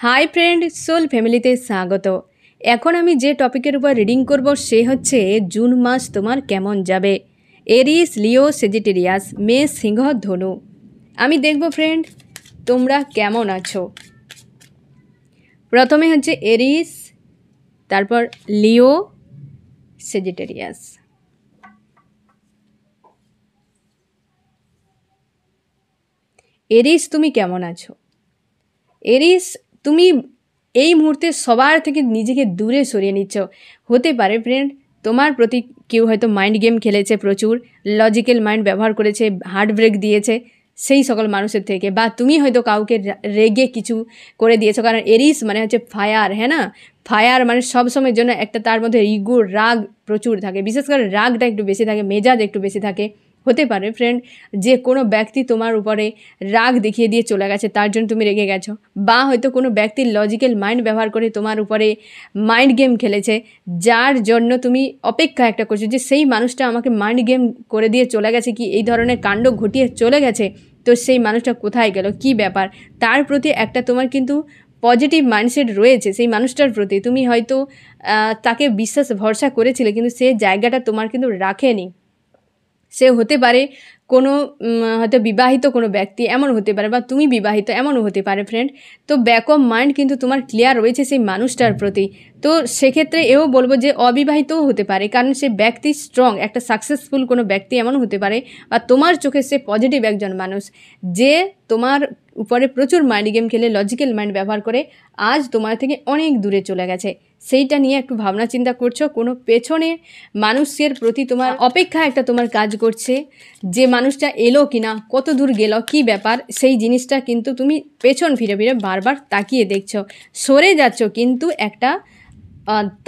Hi friend, soul ফ্যামিলিতে স্বাগত। এখন আমি যে টপিকের উপর রিডিং করব সে হচ্ছে জুন মাস তোমার কেমন যাবে। এরিস, লিও, সেজিটেরিয়াস, মেষ, সিংহ, ধনু। আমি দেখব ফ্রেন্ড তোমরা কেমন আছো। প্রথমে হচ্ছে এরিস, তারপর লিও, সেজিটেরিয়াস। এরিস, তুমি কেমন আছো? এরিস, তুমি এই মুহূর্তে সবার থেকে নিজেকে দূরে সরিয়ে নিচ্ছ। হতে পারে ফ্রেন্ড তোমার প্রতি কেউ হয়তো মাইন্ড গেম খেলেছে, প্রচুর লজিক্যাল মাইন্ড ব্যবহার করেছে, হার্ট ব্রেক দিয়েছে সেই সকল মানুষের থেকে, বা তুমি হয়তো কাউকে রেগে কিছু করে দিয়েছো। কারণ এরিস মানে হচ্ছে ফায়ার, হ্যাঁ না? ফায়ার মানে সবসময়ের জন্য একটা তার মধ্যে ইগো, রাগ প্রচুর থাকে, বিশেষ করে রাগটা একটু বেশি থাকে, মেজাজ একটু বেশি থাকে। হতে পারে ফ্রেন্ড যে কোনো ব্যক্তি তোমার উপরে রাগ দেখিয়ে দিয়ে চলে গেছে, তার জন্য তুমি রেগে গেছো, বা হয়তো কোনো ব্যক্তির লজিক্যাল মাইন্ড ব্যবহার করে তোমার উপরে মাইন্ড গেম খেলেছে, যার জন্য তুমি অপেক্ষা একটা করছো যে সেই মানুষটা আমাকে মাইন্ড গেম করে দিয়ে চলে গেছে, কি এই ধরনের কাণ্ড ঘটিয়ে চলে গেছে, তো সেই মানুষটা কোথায় গেল, কি ব্যাপার, তার প্রতি একটা তোমার কিন্তু পজিটিভ মাইন্ডসেট রয়েছে। সেই মানুষটার প্রতি তুমি হয়তো তাকে বিশ্বাস ভরসা করেছিলে, কিন্তু সে জায়গাটা তোমার কিন্তু রাখেনি। সে হতে পারে কোনো হয়তো বিবাহিত কোনো ব্যক্তি, এমন হতে পারে, বা তুমি বিবাহিত, এমনও হতে পারে ফ্রেন্ড। তো ব্যাক অফ মাইন্ড কিন্তু তোমার ক্লিয়ার রয়েছে সেই মানুষটার প্রতি। তো সেক্ষেত্রে এও বলবো যে অবিবাহিতও হতে পারে, কারণ সে ব্যক্তি স্ট্রং, একটা সাকসেসফুল কোনো ব্যক্তি এমনও হতে পারে, বা তোমার চোখে সে পজিটিভ একজন মানুষ যে তোমার উপরে প্রচুর মাইন্ড গেম খেলে, লজিক্যাল মাইন্ড ব্যবহার করে আজ তোমার থেকে অনেক দূরে চলে গেছে। সেইটা নিয়ে একটু ভাবনা চিন্তা করছো, কোনো পেছনে মানুষের প্রতি তোমার অপেক্ষা একটা তোমার কাজ করছে, যে মানুষটা এলো কিনা, কত দূর গেল, কি ব্যাপার, সেই জিনিসটা কিন্তু তুমি পেছন ফিরে ফিরে বারবার তাকিয়ে দেখছো, সরে যাচ্ছ, কিন্তু একটা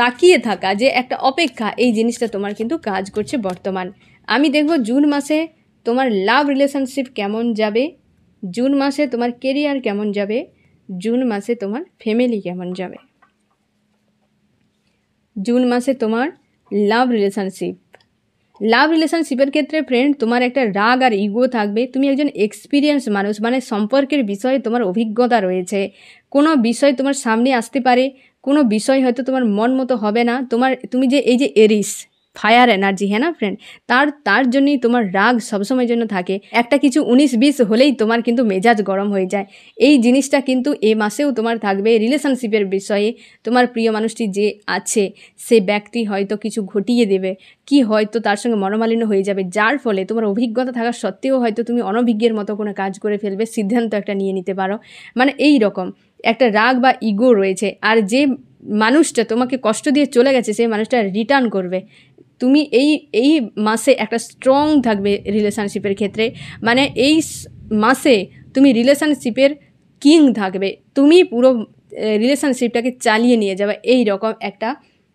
তাকিয়ে থাকা, যে একটা অপেক্ষা, এই জিনিসটা তোমার কিন্তু কাজ করছে বর্তমান। আমি দেখব জুন মাসে তোমার লাভ রিলেশনশিপ কেমন যাবে, জুন মাসে তোমার কেরিয়ার কেমন যাবে, জুন মাসে তোমার ফ্যামিলি কেমন যাবে। জুন মাসে তোমার লাভ রিলেশনশিপের ক্ষেত্রে ফ্রেন্ড তোমার একটা রাগ আর ইগো থাকবে। তুমি একজন এক্সপিরিয়েন্স মানুষ, মানে সম্পর্কের বিষয়ে তোমার অভিজ্ঞতা রয়েছে। কোনো বিষয় তোমার সামনে আসতে পারে, কোনো বিষয় হয়তো তোমার মন মতো হবে না। তুমি যে এই যে এরিস ফায়ার এনার্জি, হ্যাঁ না ফ্রেন্ড, তার জন্যই তোমার রাগ সবসময়ের জন্য থাকে। একটা কিছু 19-20 হলেই তোমার কিন্তু মেজাজ গরম হয়ে যায়। এই জিনিসটা কিন্তু এ মাসেও তোমার থাকবে। রিলেশনশিপের বিষয়ে তোমার প্রিয় মানুষটি যে আছে সে ব্যক্তি হয়তো কিছু ঘটিয়ে দেবে, কি হয়তো তার সঙ্গে মনোমালিন্য হয়ে যাবে, যার ফলে তোমার অভিজ্ঞতা থাকা সত্ত্বেও হয়তো তুমি অনভিজ্ঞের মতো কোনো কাজ করে ফেলবে, সিদ্ধান্ত একটা নিয়ে নিতে পারো। মানে এই রকম একটা রাগ বা ইগো রয়েছে। আর যে মানুষটা তোমাকে কষ্ট দিয়ে চলে গেছে সেই মানুষটা রিটার্ন করবে। তুমি এই মাসে একটা স্ট্রং থাকবে রিলেশনশিপের ক্ষেত্রে, মানে এই মাসে তুমি রিলেশনশিপের কিং থাকবে, তুমি পুরো রিলেশনশিপটাকে চালিয়ে নিয়ে যাবে, এই রকম একটা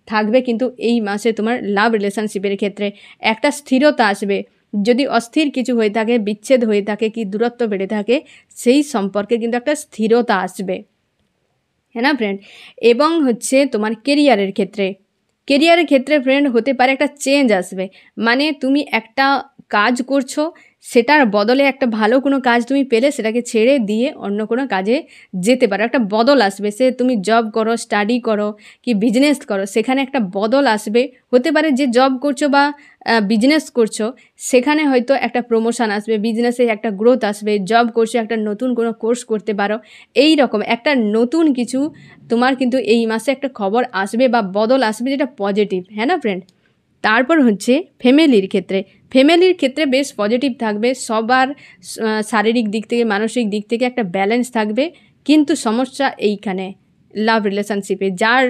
থাকবে। কিন্তু এই মাসে তোমার লাভ রিলেশনশিপের ক্ষেত্রে একটা স্থিরতা আসবে। যদি অস্থির কিছু হয়ে থাকে, বিচ্ছেদ হয়ে থাকে, কি দূরত্ব বেড়ে থাকে, সেই সম্পর্কে কিন্তু একটা স্থিরতা আসবে, হ্যাঁ না ফ্রেন্ড। এবং হচ্ছে তোমার কেরিয়ারের ক্ষেত্রে ফ্রেন্ড হতে পারে একটা চেঞ্জ আসবে। মানে তুমি একটা কাজ করছো, সেটার বদলে একটা ভালো কোনো কাজ তুমি পেলে সেটাকে ছেড়ে দিয়ে অন্য কোনো কাজে যেতে পারো, একটা বদল আসবে। সে তুমি জব করো, স্টাডি করো, কি বিজনেস করো, সেখানে একটা বদল আসবে। হতে পারে যে জব করছো বা বিজনেস করছো সেখানে হয়তো একটা প্রমোশন আসবে, বিজনেসে একটা গ্রোথ আসবে, জব করছো একটা নতুন কোনো কোর্স করতে পারো, এই রকম একটা নতুন কিছু তোমার কিন্তু এই মাসে একটা খবর আসবে বা বদল আসবে, যেটা পজিটিভ, হ্যাঁ না ফ্রেন্ড। তারপর হচ্ছে ফ্যামিলির ক্ষেত্রে বেশ পজিটিভ থাকবে। সবার শারীরিক দিক থেকে, মানসিক দিক থেকে একটা ব্যালেন্স থাকবে। কিন্তু সমস্যা এইখানে লাভ রিলেশনশিপে, যার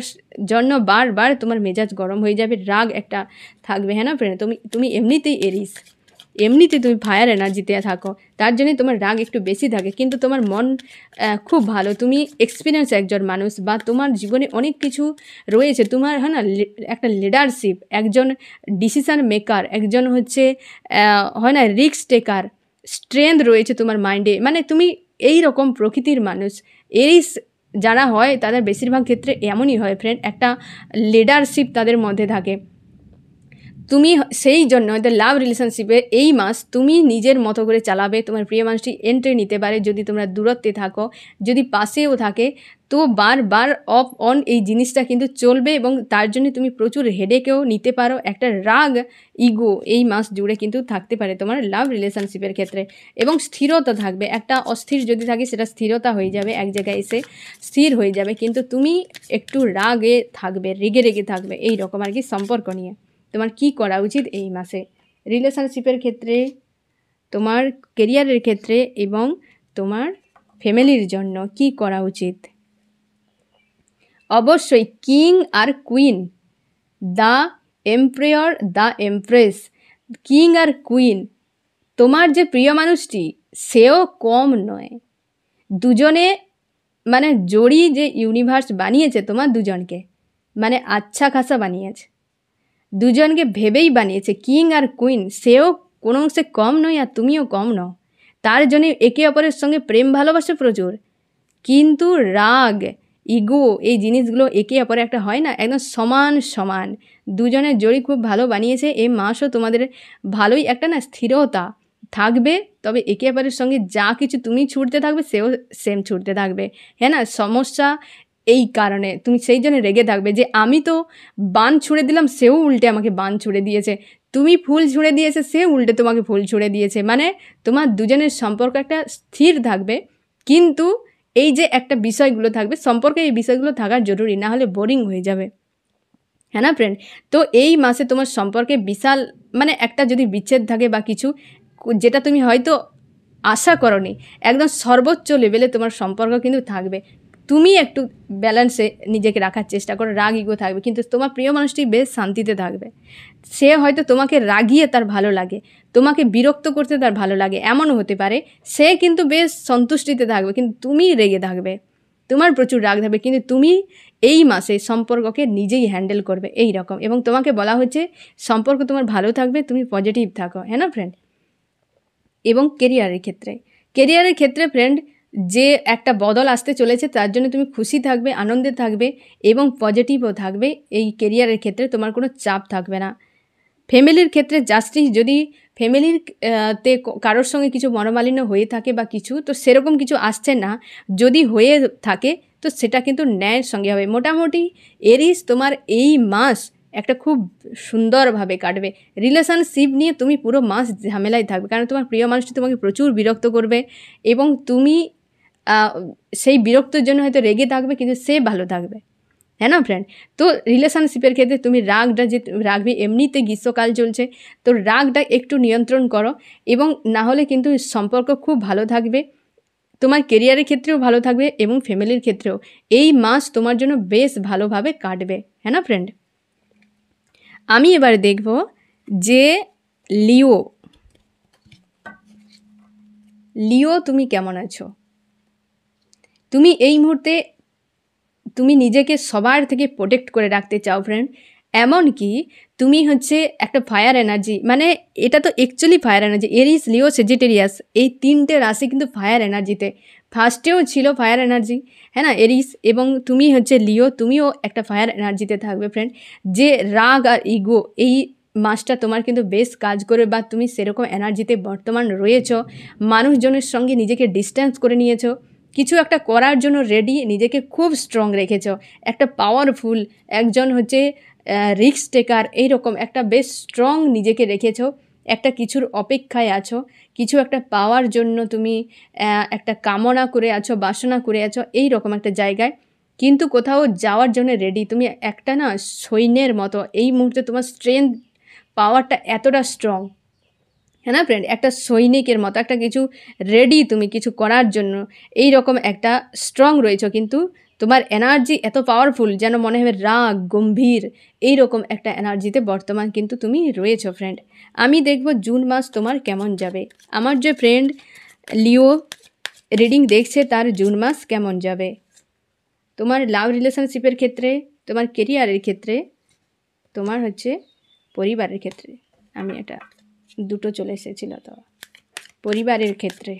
জন্য বারবার তোমার মেজাজ গরম হয়ে যাবে, রাগ একটা থাকবে, হ্যাঁ না ফ্রেন্ড। তুমি এমনিতেই এরিস, এমনিতেই তুমি ফায়ার এনার্জিতে থাকো, তার জন্যই তোমার রাগ একটু বেশি থাকে। কিন্তু তোমার মন খুব ভালো, তুমি এক্সপিরিয়েন্স একজন মানুষ, বা তোমার জীবনে অনেক কিছু রয়েছে তোমার, হ্যাঁ না, একটা লিডারশিপ, একজন ডিসিশান মেকার, একজন হচ্ছে হয় না রিস্ক টেকার, স্ট্রেংথ রয়েছে তোমার মাইন্ডে। মানে তুমি এই রকম প্রকৃতির মানুষ। এরিস যারা হয় তাদের বেশিরভাগ ক্ষেত্রে এমনই হয় ফ্রেন্ড, একটা লিডারশিপ তাদের মধ্যে থাকে। তুমি সেই জন্য হয়তো লাভ রিলেশনশিপে এই মাস তুমি নিজের মতো করে চালাবে। তোমার প্রিয় মানুষটি এন্ট্রি নিতে পারে যদি তোমরা দূরত্বে থাকো, যদি পাশেও থাকে তো বারবার অফ অন এই জিনিসটা কিন্তু চলবে এবং তার জন্য তুমি প্রচুর হেডেকেও নিতে পারো। একটা রাগ ইগো এই মাস জুড়ে কিন্তু থাকতে পারে তোমার লাভ রিলেশনশিপের ক্ষেত্রে, এবং স্থিরতা থাকবে। একটা অস্থির যদি থাকে সেটা স্থিরতা হয়ে যাবে, এক জায়গায় এসে স্থির হয়ে যাবে, কিন্তু তুমি একটু রাগে থাকবে, রেগে রেগে থাকবে, এই রকম আর কি সম্পর্ক নিয়ে। তোমার কি করা উচিত এই মাসে রিলেশনশিপের ক্ষেত্রে, তোমার কেরিয়ারের ক্ষেত্রে এবং তোমার ফ্যামিলির জন্য কি করা উচিত? অবশ্যই কিং আর queen, the empire, the empress, king আর কুইন, তোমার যে প্রিয় মানুষটি সেও কম নয়। দুজনে মানে জড়ি যে ইউনিভার্স বানিয়েছে তোমার দুজনকে, মানে আচ্ছা খাসা বানিয়েছে, দুজনকে ভেবেই বানিয়েছে। কিং আর কুইন, সেও কোনো অংশে কম নয় আর তুমিও কম নও। তার জন্য একে অপরের সঙ্গে প্রেম ভালোবাসে প্রচুর, কিন্তু রাগ ইগো এই জিনিসগুলো একে অপরে একটা হয় না, একদম সমান সমান দুজনের জড়ি খুব ভালো বানিয়েছে। এই মাসও তোমাদের ভালোই একটা না স্থিরতা থাকবে, তবে একে অপরের সঙ্গে যা কিছু তুমি ছুটতে থাকবে সেও সেম ছুটতে থাকবে। হ্যাঁ না, সমস্যা এই কারণে তুমি সেই জন্য রেগে থাকবে যে আমি তো বান ছুঁড়ে দিলাম, সেও উল্টে আমাকে বান ছুঁড়ে দিয়েছে, তুমি ফুল ছুঁড়ে দিয়েছে, সে উল্টে তোমাকে ফুল ছুঁড়ে দিয়েছে। মানে তোমার দুজনের সম্পর্ক একটা স্থির থাকবে, কিন্তু এই যে একটা বিষয়গুলো থাকবে সম্পর্কে, এই বিষয়গুলো থাকার জরুরি, না হলে বোরিং হয়ে যাবে। হ্যাঁ না ফ্রেন্ড? তো এই মাসে তোমার সম্পর্কে বিশাল মানে একটা যদি বিচ্ছেদ থাকে বা কিছু যেটা তুমি হয়তো আশা করনি, একদম সর্বোচ্চ লেভেলে তোমার সম্পর্ক কিন্তু থাকবে। তুমি একটু ব্যালেন্সে নিজেকে রাখার চেষ্টা করো, রাগ ইগো থাকবে, কিন্তু তোমার প্রিয় মানুষটি বেশ শান্তিতে থাকবে। সে হয়তো তোমাকে রাগিয়ে তার ভালো লাগে, তোমাকে বিরক্ত করতে তার ভালো লাগে, এমনও হতে পারে। সে কিন্তু বেশ সন্তুষ্টিতে থাকবে, কিন্তু তুমি রেগে থাকবে, তোমার প্রচুর রাগ থাকবে, কিন্তু তুমি এই মাসে সম্পর্ককে নিজেই হ্যান্ডেল করবে এই রকম। এবং তোমাকে বলা হচ্ছে সম্পর্ক তোমার ভালো থাকবে, তুমি পজিটিভ থাকো। হ্যাঁ না ফ্রেন্ড? এবং কেরিয়ারের ক্ষেত্রে ফ্রেন্ড, যে একটা বদল আসতে চলেছে তার জন্য তুমি খুশি থাকবে, আনন্দে থাকবে এবং পজিটিভও থাকবে। এই কেরিয়ারের ক্ষেত্রে তোমার কোনো চাপ থাকবে না। ফ্যামিলির ক্ষেত্রে জাস্টিস, যদি ফ্যামিলির তে কারোর সঙ্গে কিছু মনোমালিন্য হয়ে থাকে বা কিছু, তো সেরকম কিছু আসছে না, যদি হয়ে থাকে তো সেটা কিন্তু ন্যায়ের সঙ্গে হবে। মোটামুটি এরিস তোমার এই মাস একটা খুব সুন্দরভাবে কাটবে। রিলেশনশিপ নিয়ে তুমি পুরো মাস ঝামেলায় থাকবে, কারণ তোমার প্রিয় মানুষটি তোমাকে প্রচুর বিরক্ত করবে এবং তুমি সেই বিরক্তর জন্য হয়তো রেগে থাকবে, কিন্তু সে ভালো থাকবে। হ্যাঁ না ফ্রেন্ড? তো রিলেশনশিপের ক্ষেত্রে তুমি রাগটা যে রাখবে, এমনিতে গ্রীষ্মকাল চলছে, তো রাগটা একটু নিয়ন্ত্রণ করো, এবং না হলে কিন্তু সম্পর্ক খুব ভালো থাকবে, তোমার কেরিয়ারের ক্ষেত্রেও ভালো থাকবে এবং ফ্যামিলির ক্ষেত্রেও। এই মাস তোমার জন্য বেশ ভালোভাবে কাটবে। হ্যাঁ না ফ্রেন্ড? আমি এবার দেখব যে লিও তুমি কেমন আছো। তুমি এই মুহূর্তে তুমি নিজেকে সবার থেকে প্রোটেক্ট করে রাখতে চাও ফ্রেন্ড। এমনকি তুমি হচ্ছে একটা ফায়ার এনার্জি, মানে এটা তো অ্যাকচুয়ালি ফায়ার এনার্জি। এরিস, লিও, সেজিটেরিয়াস, এই তিনটে রাশি কিন্তু ফায়ার এনার্জিতে। ফার্স্টেও ছিল ফায়ার এনার্জি, হ্যাঁ না, এরিস, এবং তুমি হচ্ছে লিও, তুমিও একটা ফায়ার এনার্জিতে থাকবে ফ্রেন্ড। যে রাগ আর ইগো এই মাসটা তোমার কিন্তু বেশ কাজ করে, বা তুমি সেরকম এনার্জিতে বর্তমান রয়েছ। মানুষজনের সঙ্গে নিজেকে ডিস্টেন্স করে নিয়েছো, কিছু একটা করার জন্য রেডি, নিজেকে খুব স্ট্রং রেখেছ, একটা পাওয়ারফুল একজন হচ্ছে রিস্ক টেকার, এইরকম একটা বেশ স্ট্রং নিজেকে রেখেছ। একটা কিছুর অপেক্ষায় আছো, কিছু একটা পাওয়ার জন্য তুমি একটা কামনা করে আছো, বাসনা করে আছো, এই রকম একটা জায়গায়, কিন্তু কোথাও যাওয়ার জন্য রেডি। তুমি একটা না সৈন্যের মতো এই মুহূর্তে, তোমার স্ট্রেংথ পাওয়ারটা এতটা স্ট্রং। হ্যাঁ না ফ্রেন্ড? একটা সৈনিকের মতো একটা কিছু রেডি, তুমি কিছু করার জন্য এই রকম একটা স্ট্রং রয়েছ, কিন্তু তোমার এনার্জি এত পাওয়ারফুল যেন মনে হবে রাগ গম্ভীর, এই রকম একটা এনার্জিতে বর্তমান কিন্তু তুমি রয়েছো ফ্রেন্ড। আমি দেখব জুন মাস তোমার কেমন যাবে। আমার যে ফ্রেন্ড লিও রিডিং দেখছে তার জুন মাস কেমন যাবে, তোমার লাভ রিলেশনশিপের ক্ষেত্রে, তোমার কেরিয়ারের ক্ষেত্রে, তোমার হচ্ছে পরিবারের ক্ষেত্রে। আমি এটা দুটো চলে এসেছিল, তো পরিবারের ক্ষেত্রে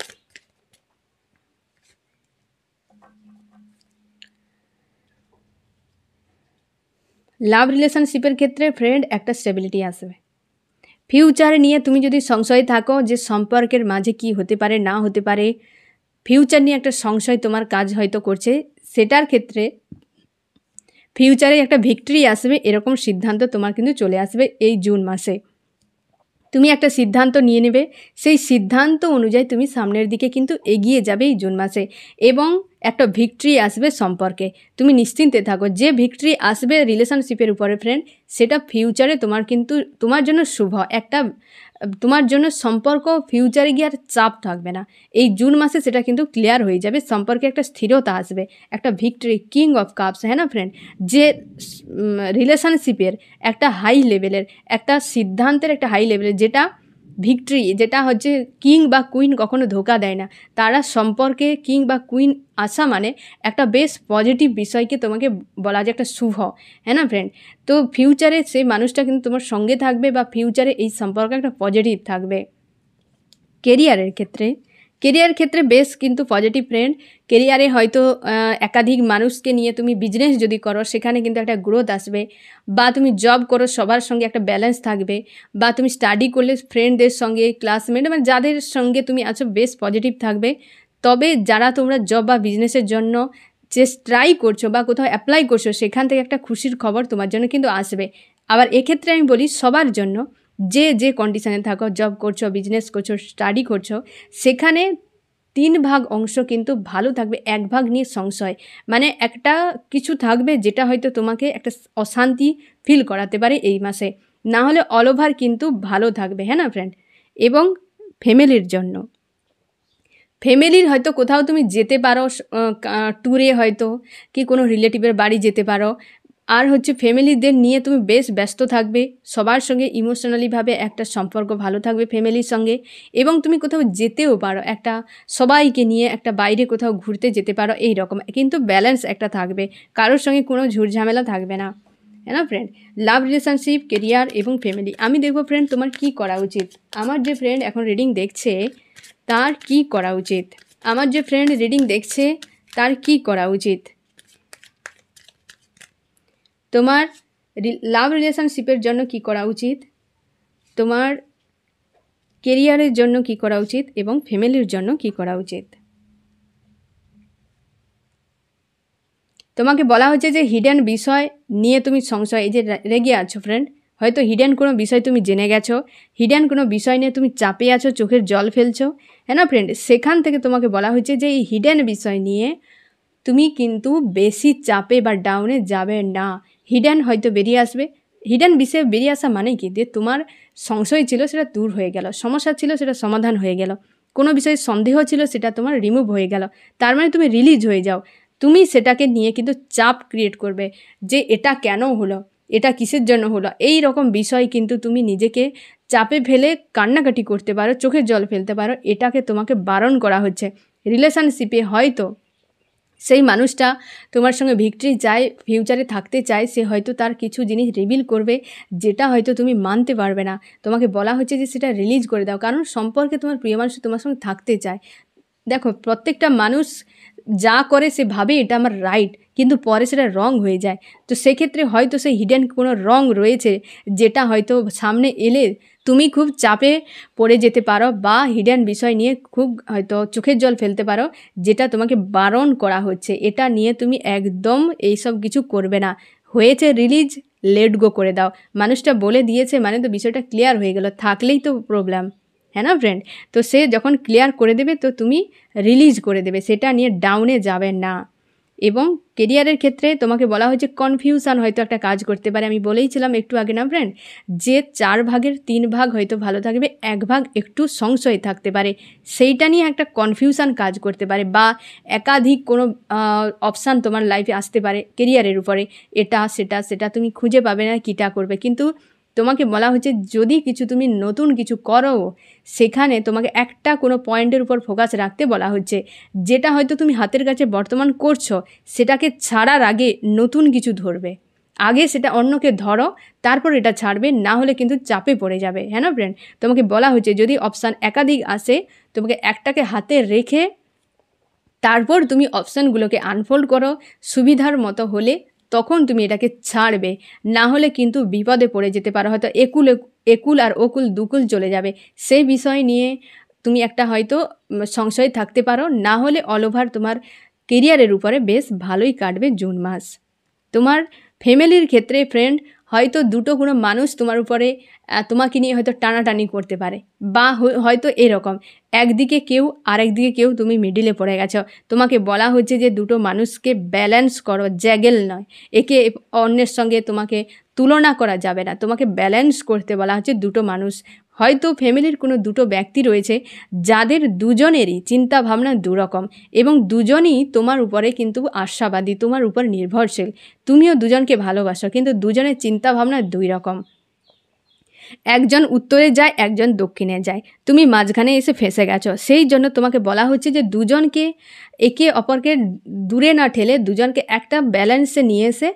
লাভ রিলেশনশিপের ক্ষেত্রে ফ্রেন্ড একটা স্টেবিলিটি আসবে, ফিউচার নিয়ে তুমি যদি সংশয় থাকো যে সম্পর্কের মাঝে কি হতে পারে না হতে পারে, ফিউচার নিয়ে একটা সংশয় তোমার কাজ হয়তো করছে, সেটার ক্ষেত্রে ফিউচারে একটা ভিক্টরি আসবে এরকম সিদ্ধান্ত তোমার কিন্তু চলে আসবে এই জুন মাসে। তুমি একটা সিদ্ধান্ত নিয়ে নেবে, সেই সিদ্ধান্ত অনুযায়ী তুমি সামনের দিকে কিন্তু এগিয়ে যাবে এই জুন মাসে, এবং একটা ভিক্টরি আসবে সম্পর্কে। তুমি নিশ্চিন্তে থাকো, যে ভিক্টরি আসবে রিলেশনশিপের উপরে ফ্রেন্ড, সেটা ফিউচারে তোমার কিন্তু তোমার জন্য শুভ একটা, তোমার জন্য সম্পর্ক ফিউচারে গিয়ে আর চাপ থাকবে না। এই জুন মাসে সেটা কিন্তু ক্লিয়ার হয়ে যাবে, সম্পর্কে একটা স্থিরতা আসবে, একটা ভিক্টরি, কিং অফ কাপস, হ্যাঁ না ফ্রেন্ড, যে রিলেশনশিপের একটা হাই লেভেলের একটা সিদ্ধান্তের একটা হাই লেভেলের যেটা ভিক্টরি, যেটা হচ্ছে কিং বা কুইন কখনো ধোকা দেয় না, তারা সম্পর্কে কিং বা কুইন আসা মানে একটা বেশ পজিটিভ বিষয়কে তোমাকে বলা যায় একটা শুভ, হ্যাঁ না ফ্রেন্ড। তো ফিউচারে সেই মানুষটা কিন্তু তোমার সঙ্গে থাকবে, বা ফিউচারে এই সম্পর্কে একটা পজিটিভ থাকবে। কেরিয়ারের ক্ষেত্রে বেশ কিন্তু পজিটিভ ফ্রেন্ড। কেরিয়ারে হয়তো একাধিক মানুষকে নিয়ে তুমি বিজনেস যদি করো, সেখানে কিন্তু একটা গ্রোথ আসবে, বা তুমি জব করো সবার সঙ্গে একটা ব্যালেন্স থাকবে, বা তুমি স্টাডি করলে ফ্রেন্ডদের সঙ্গে, ক্লাসমেট, মানে যাদের সঙ্গে তুমি আছো বেশ পজিটিভ থাকবে। তবে যারা তোমরা জব বা বিজনেসের জন্য ট্রাই করছো বা কোথাও অ্যাপ্লাই করছো, সেখান থেকে একটা খুশির খবর তোমার জন্য কিন্তু আসবে। আবার এক্ষেত্রে আমি বলি সবার জন্য, যে যে কন্ডিশনে থাকো, জব করছো, বিজনেস করছো, স্টাডি করছো, সেখানে 3 ভাগ অংশ কিন্তু ভালো থাকবে, 1 ভাগ নিয়ে সংশয়, মানে একটা কিছু থাকবে যেটা হয়তো তোমাকে একটা অশান্তি ফিল করাতে পারে এই মাসে, না হলে অল ওভার কিন্তু ভালো থাকবে, হ্যাঁ না ফ্রেন্ড। এবং ফ্যামিলির জন্য, ফ্যামিলির হয়তো কোথাও তুমি যেতে পারো, ট্যুরে হয়তো, কি কোনো রিলেটিভের বাড়ি যেতে পারো, আর হচ্ছে ফ্যামিলিদের নিয়ে তুমি বেশ ব্যস্ত থাকবে, সবার সঙ্গে ইমোশনালিভাবে একটা সম্পর্ক ভালো থাকবে ফ্যামিলির সঙ্গে, এবং তুমি কোথাও যেতেও পারো, একটা সবাইকে নিয়ে একটা বাইরে কোথাও ঘুরতে যেতে পারো, এই রকম কিন্তু ব্যালেন্স একটা থাকবে, কারোর সঙ্গে কোনো ঝুটঝামেলা থাকবে না, হ্যাঁ না ফ্রেন্ড। লাভ, রিলেশনশিপ, কেরিয়ার এবং ফ্যামিলি, আমি দেখবো ফ্রেন্ড তোমার কি করা উচিত। আমার যে ফ্রেন্ড এখন রিডিং দেখছে তার কি করা উচিত, আমার যে ফ্রেন্ড রিডিং দেখছে তার কি করা উচিত। তোমার লাভ রিলেশনশিপের জন্য কি করা উচিত, তোমার কেরিয়ারের জন্য কি করা উচিত, এবং ফ্যামিলির জন্য কি করা উচিত। তোমাকে বলা হচ্ছে যে হিডেন বিষয় নিয়ে তুমি সংশয়, এই যে রেগে আছো ফ্রেন্ড, হয়তো হিডেন কোনো বিষয় তুমি জেনে গেছো, হিডেন কোনো বিষয় নিয়ে তুমি চাপে আছো, চোখের জল ফেলছো, হ্যাঁ না ফ্রেন্ড। সেখান থেকে তোমাকে বলা হচ্ছে যে এই হিডেন বিষয় নিয়ে তুমি কিন্তু বেশি চাপে বা ডাউনে যাবে না, হিডেন হয়তো বেরিয়ে আসবে। হিডেন বিষয়ে বেরিয়ে আসা মানে কি, যে তোমার সংশয় ছিল সেটা দূর হয়ে গেল, সমস্যা ছিল সেটা সমাধান হয়ে গেল, কোনো বিষয়ে সন্দেহ ছিল সেটা তোমার রিমুভ হয়ে গেল, তার মানে তুমি রিলিজ হয়ে যাও। তুমি সেটাকে নিয়ে কিন্তু চাপ ক্রিয়েট করবে যে এটা কেন হলো, এটা কিসের জন্য হলো, এই রকম বিষয় কিন্তু তুমি নিজেকে চাপে ফেলে কান্নাকাটি করতে পারো, চোখের জল ফেলতে পারো, এটাকে তোমাকে বারণ করা হচ্ছে। রিলেশনশিপে হয়তো সেই মানুষটা তোমার সঙ্গে ভিক্টরি চায়, ফিউচারে থাকতে চায়, সে হয়তো তার কিছু জিনিস রিভিল করবে যেটা হয়তো তুমি মানতে পারবে না, তোমাকে বলা হচ্ছে যে সেটা রিলিজ করে দাও, কারণ সম্পর্কে তোমার প্রিয় মানুষ তোমার সঙ্গে থাকতে চায়। দেখো প্রত্যেকটা মানুষ যা করে সে ভাবে এটা আমার রাইট, কিন্তু পরে সেটা রং হয়ে যায়। তো সেক্ষেত্রে হয়তো সেই হিডেন কোনো রং রয়েছে যেটা হয়তো সামনে এলে তুমি খুব চাপে পড়ে যেতে পারো, বা হিডেন বিষয় নিয়ে খুব হয়তো চোখের জল ফেলতে পারো, যেটা তোমাকে বারণ করা হচ্ছে। এটা নিয়ে তুমি একদম এইসব কিছু করবে না, হয়েছে রিলিজ, লেট গো করে দাও। মানুষটা বলে দিয়েছে মানে তো বিষয়টা ক্লিয়ার হয়ে গেল, থাকলেই তো প্রবলেম, হ্যাঁ না ফ্রেন্ড। তো সে যখন ক্লিয়ার করে দেবে তো তুমি রিলিজ করে দেবে, সেটা নিয়ে ডাউনে যাবে না। এবং কেরিয়ারের ক্ষেত্রে তোমাকে বলা হয়েছে কনফিউশন হয়তো একটা কাজ করতে পারে, আমি বলেইছিলাম একটু আগে না ফ্রেন্ড, যে 4 ভাগের 3 ভাগ হয়তো ভালো থাকবে, 1 ভাগ একটু সংশয় থাকতে পারে, সেইটা নিয়ে একটা কনফিউশন কাজ করতে পারে, বা একাধিক কোনো অপশান তোমার লাইফে আসতে পারে কেরিয়ারের উপরে, এটা সেটা তুমি খুঁজে পাবে না কীটা করবে। কিন্তু তোমাকে বলা হচ্ছে যদি কিছু তুমি নতুন কিছু করো, সেখানে তোমাকে একটা কোনো পয়েন্টের উপর ফোকাস রাখতে বলা হচ্ছে, যেটা হয়তো তুমি হাতের কাছে বর্তমান করছো, সেটাকে ছাড়ার আগে নতুন কিছু ধরবে, আগে সেটা অন্যকে ধরো, তারপর এটা ছাড়বে, না হলে কিন্তু চাপে পড়ে যাবে, হ্যাঁ না ফ্রেন্ড। তোমাকে বলা হচ্ছে যদি অপশান একাধিক আসে, তোমাকে একটাকে হাতে রেখে তারপর তুমি অপশানগুলোকে আনফোল্ড করো, সুবিধার মতো হলে তখন তুমি এটাকে ছাড়বে, না হলে কিন্তু বিপদে পড়ে যেতে পারো, হয়তো একুল আর ওকুল দুকুল চলে যাবে, সেই বিষয় নিয়ে তুমি একটা হয়তো সংশয় থাকতে পারো। না হলে অল ওভার তোমার কেরিয়ারের উপরে বেশ ভালোই কাটবে জুন মাস। তোমার ফ্যামিলির ক্ষেত্রে ফ্রেন্ড হয়তো দুটো কোনো মানুষ তোমার উপরে তোমাকে নিয়ে হয়তো টানাটানি করতে পারে, বা হয়তো এরকম একদিকে কেউ আরেকদিকে কেউ, তুমি মিডিলে পড়ে গেছো। তোমাকে বলা হচ্ছে যে দুটো মানুষকে ব্যালেন্স করো, জ্যাগেল নয়, একে অন্যের সঙ্গে তোমাকে তুলনা করা যাবে না, তোমাকে ব্যালেন্স করতে বলা হচ্ছে দুটো মানুষ। হয়তো ফ্যামিলির কোনো দুটো ব্যক্তি রয়েছে যাদের দুজনেরই চিন্তা ভাবনা দুরকম, এবং দুজনই তোমার উপরে কিন্তু আশাবাদী, তোমার উপর নির্ভরশীল। তুমিও দুজনকে ভালোবাসো, কিন্তু দুজনের চিন্তা ভাবনা দুই রকম। একজন উত্তরে যায়, একজন দক্ষিণে যায়, তুমি মাঝখানে এসে ফেঁসে গেছো। সেই জন্য তোমাকে বলা হচ্ছে যে দুজনকে একে অপরকে দূরে না ঠেলে দুজনকে একটা ব্যালেন্সে নিয়ে এসে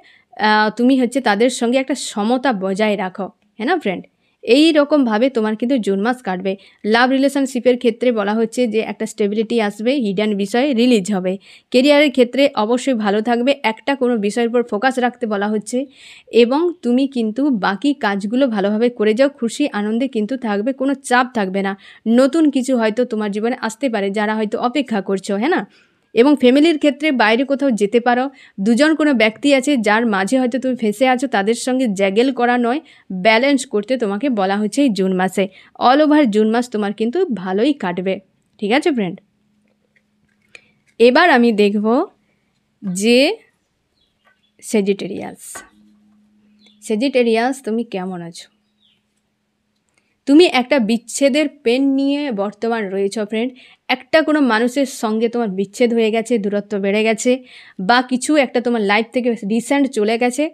তুমি হচ্ছে তাদের সঙ্গে একটা সমতা বজায় রাখো, হ্যাঁ না ফ্রেন্ড? এই রকমভাবে তোমার কিন্তু জুন মাস কাটবে। লাভ রিলেশনশিপের ক্ষেত্রে বলা হচ্ছে যে একটা স্টেবিলিটি আসবে, হিডেন বিষয় রিলিজ হবে। কেরিয়ারের ক্ষেত্রে অবশ্যই ভালো থাকবে, একটা কোনো বিষয়ের উপর ফোকাস রাখতে বলা হচ্ছে, এবং তুমি কিন্তু বাকি কাজগুলো ভালোভাবে করে যাও, খুশি আনন্দে কিন্তু থাকবে, কোনো চাপ থাকবে না। নতুন কিছু হয়তো তোমার জীবনে আসতে পারে যারা হয়তো অপেক্ষা করছো, হ্যাঁ না? এবং ফ্যামিলির ক্ষেত্রে বাইরে কোথাও যেতে পারো, দুজন কোনো ব্যক্তি আছে যার মাঝে হয়তো তুমি ফেঁসে আছো, তাদের সঙ্গে জ্যাগেল করা নয়, ব্যালেন্স করতে তোমাকে বলা হচ্ছে এই জুন মাসে। অল ওভার জুন মাস তোমার কিন্তু ভালোই কাটবে, ঠিক আছে ফ্রেন্ড? এবার আমি দেখব যে সেজিটেরিয়াস তুমি কেমন আছো। তুমি একটা বিচ্ছেদের পেন নিয়ে বর্তমান রয়েছ ফ্রেন্ড। একটা কোনো মানুষের সঙ্গে তোমার বিচ্ছেদ হয়ে গেছে, দূরত্ব বেড়ে গেছে, বা কিছু একটা তোমার লাইফ থেকে রিসেন্ট চলে গেছে,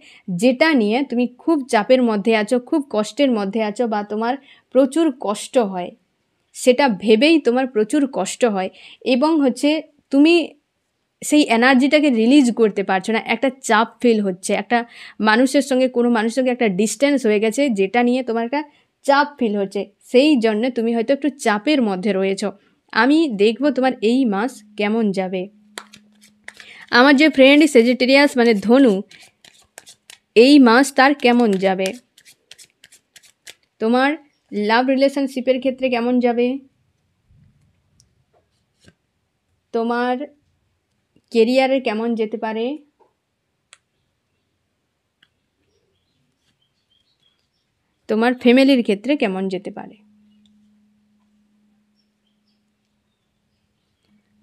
যেটা নিয়ে তুমি খুব চাপের মধ্যে আছো, খুব কষ্টের মধ্যে আছো, বা তোমার প্রচুর কষ্ট হয়, সেটা ভেবেই তোমার প্রচুর কষ্ট হয়, এবং হচ্ছে তুমি সেই এনার্জিটাকে রিলিজ করতে পারছো না, একটা চাপ ফিল হচ্ছে, একটা মানুষের সঙ্গে কোনো মানুষের সঙ্গে একটা ডিস্টেন্স হয়ে গেছে, যেটা নিয়ে তোমার একটা চাপ ফিল হচ্ছে, সেই জন্য তুমি হয়তো একটু চাপের মধ্যে রয়েছো। আমি দেখব তোমার এই মাস কেমন যাবে। আমার যে ফ্রেন্ড সেজিটেরিয়াস মানে ধনু, এই মাস তার কেমন যাবে, তোমার লাভ রিলেশনশিপের ক্ষেত্রে কেমন যাবে, তোমার কেরিয়ারে কেমন যেতে পারে, তোমার ফ্যামিলির ক্ষেত্রে কেমন যেতে পারে,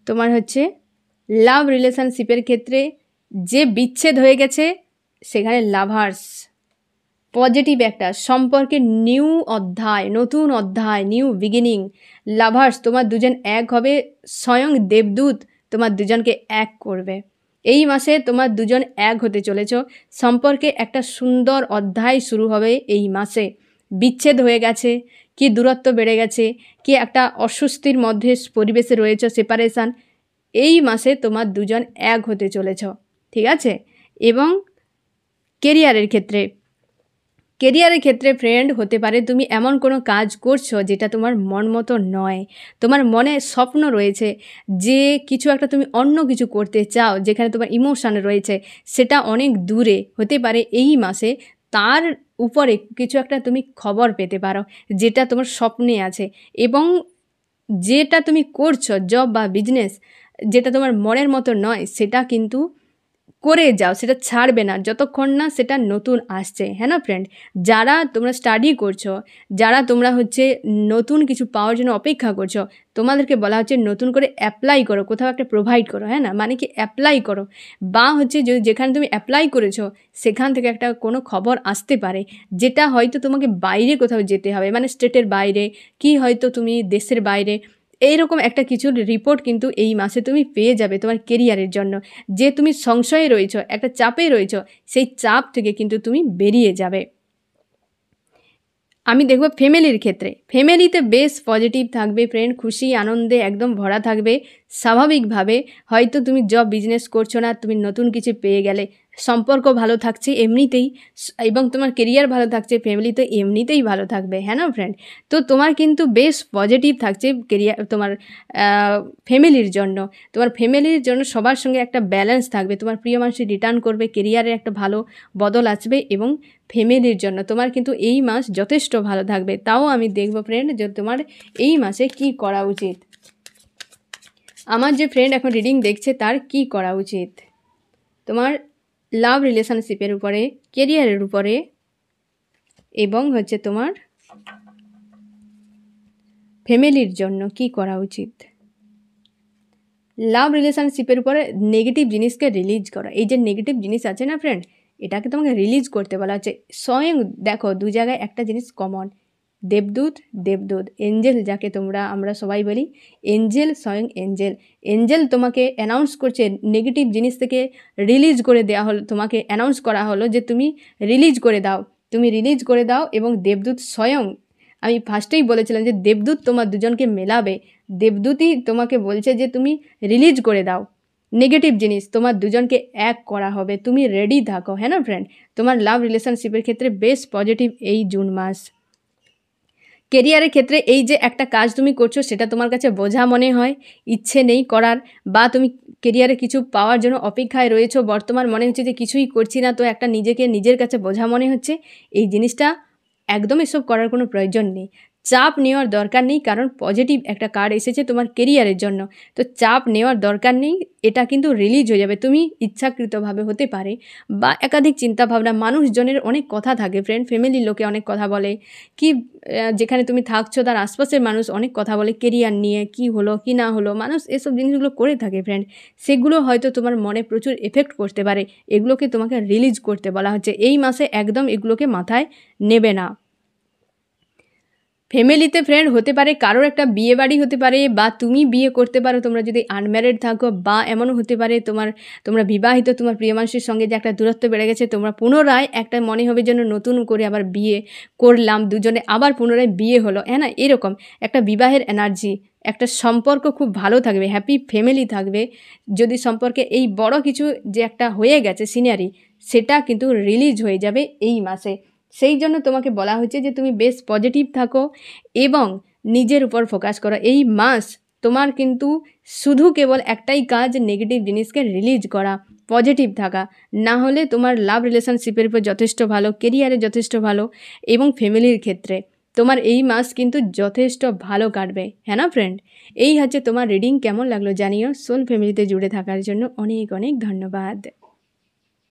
তোমার হচ্ছে লাভ রিলেশনশিপের ক্ষেত্রে যে বিচ্ছেদ হয়ে গেছে সেখানে লাভার্স পজিটিভ একটা সম্পর্কের নিউ অধ্যায়, নতুন অধ্যায়, নিউ বিগিনিং। লাভার্স তোমার দুজন এক হবে, স্বয়ং দেবদূত তোমার দুজনকে এক করবে। এই মাসে তোমার দুজন এক হতে চলেছ, সম্পর্কে একটা সুন্দর অধ্যায় শুরু হবে এই মাসে। বিচ্ছেদ হয়ে গেছে, কি দূরত্ব বেড়ে গেছে, কি একটা অস্বস্তির মধ্যে পরিবেশে রয়েছ, সেপারেশান, এই মাসে তোমার দুজন এক হতে চলেছ, ঠিক আছে? এবং কেরিয়ারের ক্ষেত্রে ফ্রেন্ড হতে পারে তুমি এমন কোনো কাজ করছো যেটা তোমার মন মতো নয়, তোমার মনে স্বপ্ন রয়েছে যে কিছু একটা তুমি অন্য কিছু করতে চাও, যেখানে তোমার ইমোশান রয়েছে, সেটা অনেক দূরে হতে পারে। এই মাসে তার উপরে কিছু একটা তুমি খবর পেতে পারো যেটা তোমার স্বপ্নে আছে, এবং যেটা তুমি করছো জব বা বিজনেস, যেটা তোমার মনের মতো নয়, সেটা কিন্তু করে যাও, সেটা ছাড়বে না যতক্ষণ না সেটা নতুন আসছে, হ্যাঁ না ফ্রেন্ড? যারা তোমরা স্টাডি করছো, যারা তোমরা হচ্ছে নতুন কিছু পাওয়ার জন্য অপেক্ষা করছো, তোমাদেরকে বলা হচ্ছে নতুন করে অ্যাপ্লাই করো, কোথাও একটা প্রোভাইড করো, হ্যাঁ না? মানে কি অ্যাপ্লাই করো, বা হচ্ছে যদি যেখানে তুমি অ্যাপ্লাই করেছো সেখান থেকে একটা কোনো খবর আসতে পারে, যেটা হয়তো তোমাকে বাইরে কোথাও যেতে হবে, মানে স্টেটের বাইরে, কি হয়তো তুমি দেশের বাইরে, এইরকম একটা কিছুর রিপোর্ট কিন্তু এই মাসে তুমি পেয়ে যাবে তোমার কেরিয়ারের জন্য। যে তুমি সংশয়ে রয়েছো, একটা চাপে রয়েছো, সেই চাপ থেকে কিন্তু তুমি বেরিয়ে যাবে। আমি দেখব ফ্যামিলির ক্ষেত্রে, ফ্যামিলিতে বেশ পজিটিভ থাকবে ফ্রেন্ড, খুশি আনন্দে একদম ভরা থাকবে, স্বাভাবিকভাবে হয়তো তুমি জব বিজনেস করছো না, তুমি নতুন কিছু পেয়ে গেলে, সম্পর্ক ভালো থাকছে এমনিতেই, এবং তোমার কেরিয়ার ভালো থাকছে, ফ্যামিলি তো এমনিতেই ভালো থাকবে, হ্যাঁ না ফ্রেন্ড? তো তোমার কিন্তু বেশ পজিটিভ থাকছে কেরিয়ার, তোমার ফ্যামিলির জন্য। তোমার ফ্যামিলির জন্য সবার সঙ্গে একটা ব্যালেন্স থাকবে, তোমার প্রিয় মানুষ রিটার্ন করবে, কেরিয়ারে একটা ভালো বদল আসবে, এবং ফ্যামিলির জন্য তোমার কিন্তু এই মাস যথেষ্ট ভালো থাকবে। তাও আমি দেখব ফ্রেন্ড যে তোমার এই মাসে কি করা উচিত। আমার যে ফ্রেন্ড এখন রিডিং দেখছে তার কি করা উচিত তোমার লাভ রিলেশনশিপের উপরে, কেরিয়ারের উপরে, এবং হচ্ছে তোমার ফ্যামিলির জন্য কি করা উচিত। লাভ রিলেশনশিপের উপরে নেগেটিভ জিনিসকে রিলিজ করা। এই যে নেগেটিভ জিনিস আছে না ফ্রেন্ড, এটাকে তোমাকে রিলিজ করতে বলা হচ্ছে। স্বয়ং দেখো দু জায়গায় একটা জিনিস কমন, দেবদূত দেবদূত, এঞ্জেল যাকে আমরা সবাই বলি এঞ্জেল, স্বয়ং এঞ্জেল। এঞ্জেল তোমাকে অ্যানাউন্স করছে, নেগেটিভ জিনিস থেকে রিলিজ করে দেওয়া হলো, তোমাকে অ্যানাউন্স করা হলো যে তুমি রিলিজ করে দাও, তুমি রিলিজ করে দাও। এবং দেবদূত স্বয়ং, আমি ফার্স্টেই বলেছিলাম যে দেবদূত তোমার দুজনকে মেলাবে, দেবদূতই তোমাকে বলছে যে তুমি রিলিজ করে দাও নেগেটিভ জিনিস, তোমার দুজনকে এক করা হবে, তুমি রেডি থাকো, হ্যাঁ না ফ্রেন্ড? তোমার লাভ রিলেশনশিপের ক্ষেত্রে বেশ পজিটিভ এই জুন মাস। কেরিয়ারের ক্ষেত্রে এই যে একটা কাজ তুমি করছো সেটা তোমার কাছে বোঝা মনে হয়, ইচ্ছে নেই করার, বা তুমি কেরিয়ারে কিছু পাওয়ার জন্য অপেক্ষায় রয়েছো, বর্তমান মনে হচ্ছে যে কিছুই করছি না, তো একটা নিজেকে নিজের কাছে বোঝা মনে হচ্ছে। এই জিনিসটা একদম এসব করার কোনো প্রয়োজন নেই, চাপ নেওয়ার দরকার নেই, কারণ পজিটিভ একটা কার্ড এসেছে তোমার কেরিয়ারের জন্য, তো চাপ নেওয়ার দরকার নেই। এটা কিন্তু রিলিজ হয়ে যাবে, তুমি ইচ্ছাকৃতভাবে হতে পারে, বা একাধিক চিন্তাভাবনা, মানুষজনের অনেক কথা থাকে ফ্রেন্ড, ফ্যামিলির লোকে অনেক কথা বলে, কি যেখানে তুমি থাকছো তার আশপাশের মানুষ অনেক কথা বলে কেরিয়ার নিয়ে, কি হলো কি না হলো, মানুষ এসব জিনিসগুলো করে থাকে ফ্রেন্ড, সেগুলো হয়তো তোমার মনে প্রচুর এফেক্ট করতে পারে, এগুলোকে তোমাকে রিলিজ করতে বলা হচ্ছে এই মাসে, একদম এগুলোকে মাথায় নেবে না। ফ্যামিলিতে ফ্রেন্ড হতে পারে কারোর একটা বিয়ে বাড়ি হতে পারে, বা তুমি বিয়ে করতে পারো তোমরা যদি আনম্যারিড থাকো, বা এমনও হতে পারে তোমরা বিবাহিত, তোমার প্রিয় মানুষের সঙ্গে যে একটা দূরত্ব বেড়ে গেছে, তোমরা পুনরায় একটা মনে হবে যেন নতুন করে আবার বিয়ে করলাম, দুজনে আবার পুনরায় বিয়ে হলো, হ্যাঁ না, এরকম একটা বিবাহের এনার্জি, একটা সম্পর্ক খুব ভালো থাকবে, হ্যাপি ফ্যামিলি থাকবে। যদি সম্পর্কে এই বড় কিছু যে একটা হয়ে গেছে সিনারি, সেটা কিন্তু রিলিজ হয়ে যাবে এই মাসে। সেই জন্য তোমাকে বলা হয়েছে যে তুমি বেশ পজিটিভ থাকো এবং নিজের উপর ফোকাস করো। এই মাস তোমার কিন্তু শুধু কেবল একটাই কাজ, নেগেটিভ জিনিসকে রিলিজ করা, পজিটিভ থাকা, না হলে তোমার লাভ রিলেশনশিপের উপর যথেষ্ট ভালো, কেরিয়ারে যথেষ্ট ভালো, এবং ফ্যামিলির ক্ষেত্রে তোমার এই মাস কিন্তু যথেষ্ট ভালো কাটবে, হ্যাঁ না ফ্রেন্ড? এই হচ্ছে তোমার রিডিং। কেমন লাগলো জানিও। সোল ফ্যামিলিতে জুড়ে থাকার জন্য অনেক অনেক ধন্যবাদ।